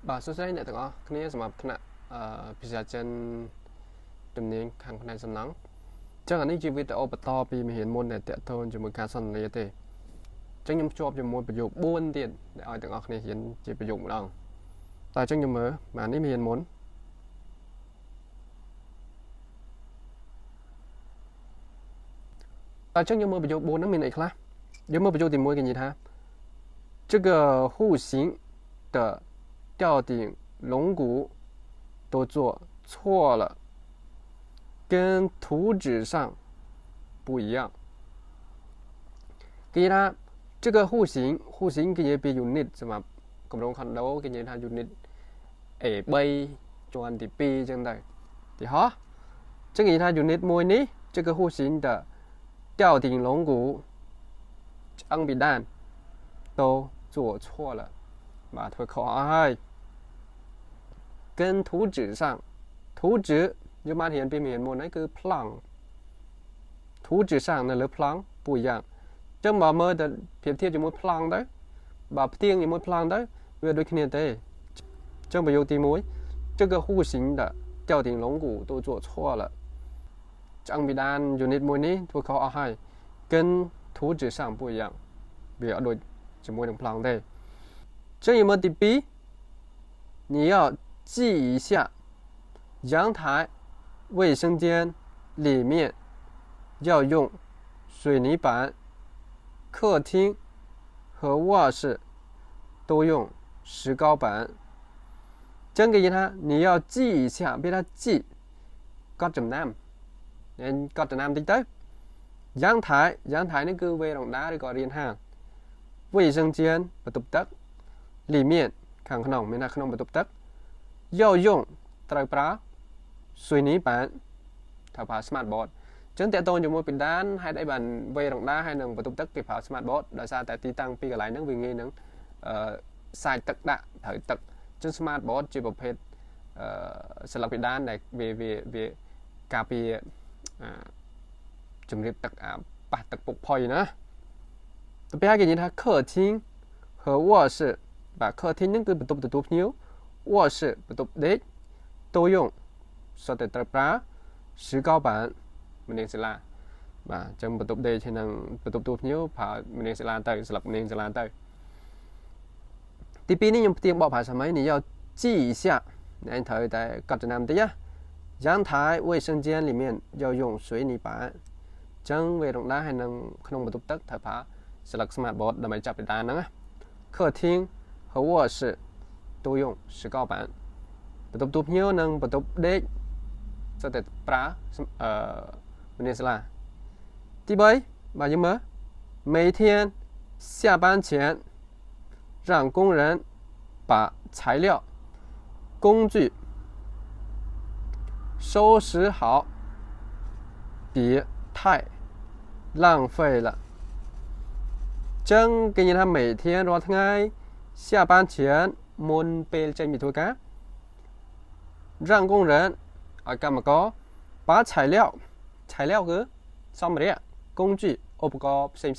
បាទសួស្តីអ្នកទាំងអស់គ្នាសម្រាប់ថ្នាក់ភាសាចិនជំនាញខាងផ្នែកសំណង់អញ្ចឹងអានេះជាវីដេអូបន្តពីមេរៀនមុនដែលតាក់ទងជាមួយការសន្ទនាទេអញ្ចឹងខ្ញុំភ្ជាប់ជាមួយប្រយោគ4ទៀតដែលឲ្យទាំងអស់គ្នារៀនជាប្រយោគម្ដងតើអញ្ចឹងខ្ញុំមើលបាទនេះមេរៀនមុនតើអញ្ចឹងខ្ញុំមើលប្រយោគ4ហ្នឹងមានអីខ្លះយើងមើលប្រយោគទី1គេនិយាយថា这个户型的吊顶龙骨都做错了，跟图纸上不一样。给他这个户型គេនិយាយពី unit សម្រាប់គម្រោង condo គេនិយាយថា unit A3 ជាន់ទី2អញ្ចឹងទៅទីហោះចឹងនិយាយថា unit មួយនេះ这个户型的吊顶龙骨ឆ្អឹងពីដាន都做错了បាទធ្វើខុសអស់ហើយ跟图纸上图纸យើងបានរៀនពីមេរៀនមុនហ្នឹងគឺ plan 图纸上នៅលើ plan 不一样ចឹងបើមើលទៅប្រៀបធៀបជាមួយ plan ទៅបើផ្ទៀងជាមួយ plan ទៅវាដូចគ្នាទេចឹងប្រយោគទី1这个户型的吊顶龙骨都做错了ឆ្អឹងពីដាន unit មួយនេះធ្វើខុសអស់ហើយ跟图纸上不一样វាអត់ដូចជាមួយនឹង plan ទេចឹងយើងមើលទី2你要记一下阳台卫生间里面要用水泥板客厅和卧室都用石膏板ចឹងគេនិយាយថា你要记一下ពេលថា记កត់ចំណាំកត់ចំណាំតិចទៅ阳台នេះគឺវេរ៉ុងដាឬក៏រានហាល卫生间បន្ទប់ទឹក里面ខាងក្នុងមានថាក្នុងបន្ទប់ទឹក要用ត្រូវប្រើ水泥板ត្រូវប្រើ smart board អញ្ចឹងតើតើជាមួយពីដានហេតុអីបានវេរ៉ុងដាហើយនឹងបន្ទប់ទឹកគេប្រើ smart board ដោយសារតែទីតាំងពីកន្លែងហ្នឹងវាងាយនឹងសាយទឹកដាក់ត្រូវទឹកអញ្ចឹង smart board ជាប្រភេទស្លឹកពីដានដែលវាការពារជំរាបទឹកប៉ះទឹកពុកផុយណាទៅពេលគេនិយាយថា客厅和卧室បាទ客厅ហ្នឹងគឺបន្ទប់ទទួលភ្ញៀវ卧室បន្ទប់ដេក都用សុទ្ធតែត្រូវប្រើ石膏板មនាងសិលាបាទអញ្ចឹងបន្ទប់ដេកហើយនឹងបន្ទប់ទទួលភ្ញៀវប្រើមនាងសិលាទៅស្លឹកមនាងសិលាទៅទី2នេះខ្ញុំផ្ទៀងបកប្រែសម័យនេះ要记一下អ្នកត្រូវតែកត់ចំណាំតិចណា阳台卫生间里面要用水泥板ចឹងវេរ៉ុងដាហើយនឹងក្នុងបន្ទប់ទឹកត្រូវប្រើស្លឹក smart board ដើម្បីចាប់ពីដានហ្នឹងណា客厅和卧室都用石膏板បន្ទប់ភ្ញៀវនិងបន្ទប់ដេកសុទ្ធតែប្រើមនាងសាលាទី3បាទយើងមើល每天下班前让工人把材料工具收拾好别太浪费了ចឹងគេនិយាយថា每天រាល់ថ្ងៃ下班前មុនពេលចេញពីធ្វើការ让工人ឲ្យកម្មករ把材料គឺសម្ភារៈ工具ឧបករណ៍ផ្សេង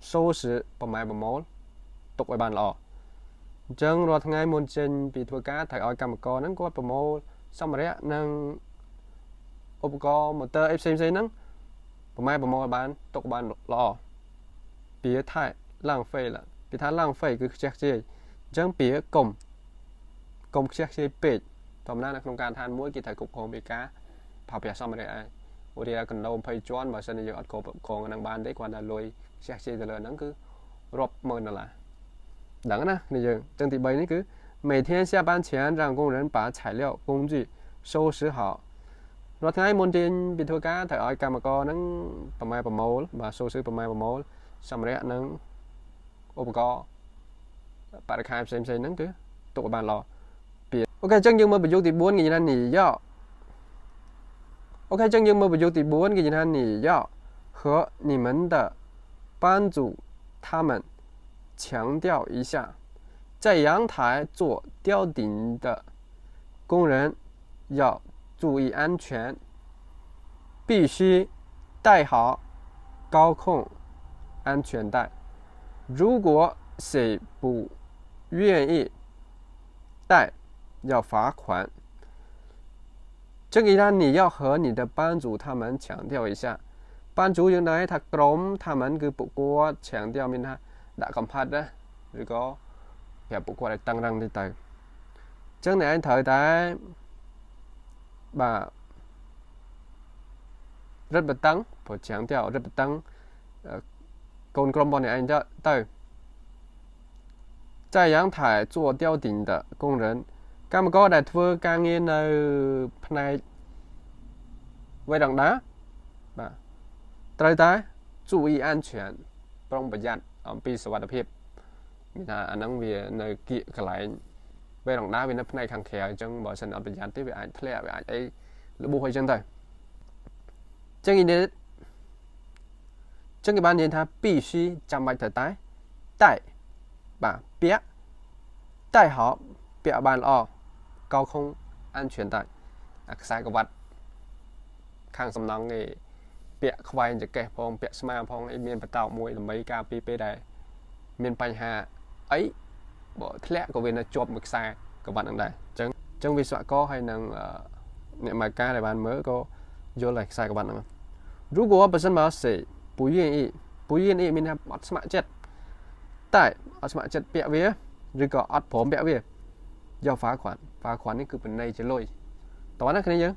收拾ប្រម៉ែប្រមូលទុកឲ្យបានល្អអញ្ចឹងរាល់ថ្ងៃមុនចេញពីធ្វើការត្រូវឲ្យកម្មករហ្នឹងគាត់ប្រមូលសម្ភារៈនិងឧបករណ៍ motor អីផ្សេងហ្នឹងប្រម៉ែប្រមូលឲ្យបានទុកបានល្អ别太浪费了ពីថា浪费គឺខ្ជះខ្ជាយអញ្ចឹងពាក្យកុំខ្ជះខ្ជាយពេកធម្មតានៅក្នុងការឋានមួយគេត្រូវគ្រប់គ្រងពីការប្រើប្រាស់សម្ភារៈឯងឧទាហរណ៍កណ្ដោ20ជាន់បើសិនជាយើងអត់គ្រប់គ្រងហ្នឹងបានទេគាត់តែលុយខ្ជះខ្ជាយទៅលើហ្នឹងគឺរាប់ម៉ឺនដុល្លារដឹងណានេះយើងអញ្ចឹងទី3នេះគឺ每天下班前让工人把材料工具收拾好រាល់ថ្ងៃមុនចេញពីធ្វើការត្រូវឲ្យកម្មករហ្នឹងប្រម៉ែប្រមូលបាទ收拾ប្រម៉ែប្រមូលសម្ភារៈនិងឧបករណ៍បរិក្ខារផ្សេងហ្នឹងគឺទុកឲ្យបានល្អអូខេអញ្ចឹងយើងមើលប្រយោគទី4គេនិយាយថា你要អូខេអញ្ចឹងយើងមើលប្រយោគទី4គេនិយាយថា你要和你们的班主他们强调一下在阳台做吊顶的工人要注意安全必须戴好高空安全带如果谁不愿意带要罚款。这个呢，你要和你的班主他们强调一下。班主ยังไงถ้ากรม他们คือពួកគាត់强调មានថាដាក់កំផាត់ណាឬក៏ប្រាប់ពួកគាត់ឲ្យតឹងរឹងទៅចឹងអ្នកឯងត្រូវតែបាទរឹតបន្តឹងព្រោះ强调រឹតបន្តឹងកូនក្រុមរបស់អ្នកឯងទៅ在阳台做吊顶的工人កម្មករដែលធ្វើការងារនៅផ្នែកវេដង្ដាបាទត្រូវតែ注意安全ប្រុងប្រយ័ត្នអំពីសុវត្ថិភាពមានថាអាហ្នឹងវានៅគៀកកន្លែងវេដង្ដាវានៅផ្នែកខាងក្រៅអញ្ចឹងបើសិនអត់ប្រយ័ត្នទេវាអាចធ្លាក់វាអាចអីរបួសអីចឹងទៅចឹងនេះចឹងគេបាននិយាយថា必须ចាំបាច់ត្រូវតែបាទពាក់带好ពាក់បានល្អកោខុង安全带អាខ្សែក្រវ៉ាត់ខាងសំណង់នេះពាក់ខ្វែងចកេះផងពាក់ស្មាផងអីមានបតោមួយដើម្បីការពីពេលដែលមានបញ្ហាអីបើធ្លាក់ក៏វានៅជាប់មួយខ្សែក្រវ៉ាត់ហ្នឹងដែរអញ្ចឹងវិស្វករហើយនឹងអ្នកម៉ាកាដែលបានមើលក៏យល់ហើយខ្សែក្រវ៉ាត់ហ្នឹង如果本身嘛谁不愿意មានថាអត់ស្ម័គ្រចិត្តតែអត់ស្ម័គ្រចិត្តពាក់វាឬក៏អត់ព្រមពាក់វាយក罚款នេះគឺបណ្ណៃជាលុយតោះណាគ្នាយើង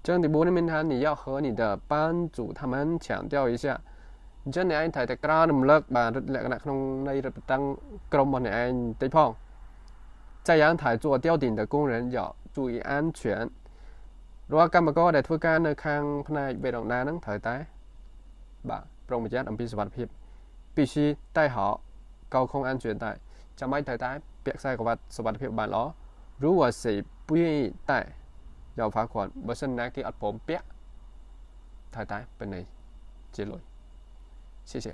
ចឹងទី4នេះមានថា你要和你的班主他们强调一下អញ្ចឹងអ្នកឯងត្រូវតែក្រៅរំលឹកបាទលក្ខណៈក្នុងន័យរឹតបន្តឹងក្រុមរបស់អ្នកឯងតិចផង在阳台做吊顶的工人要注意安全រាល់កម្មករដែលធ្វើការនៅខាងផ្នែកវេដង្ដាហ្នឹងត្រូវតែបាទប្រុងប្រយ័ត្នអំពីសុវត្ថិភាព必须带好高空安全带ចាំបាច់ត្រូវតែពាក់ខ្សែក្រវ៉ាត់សុវត្ថិភាពបានល្អ如果谁不愿意带要罚款បើសិនណាគេអត់ព្រមពាក់ត្រូវតែបណ្ណៃជាលុយ谢谢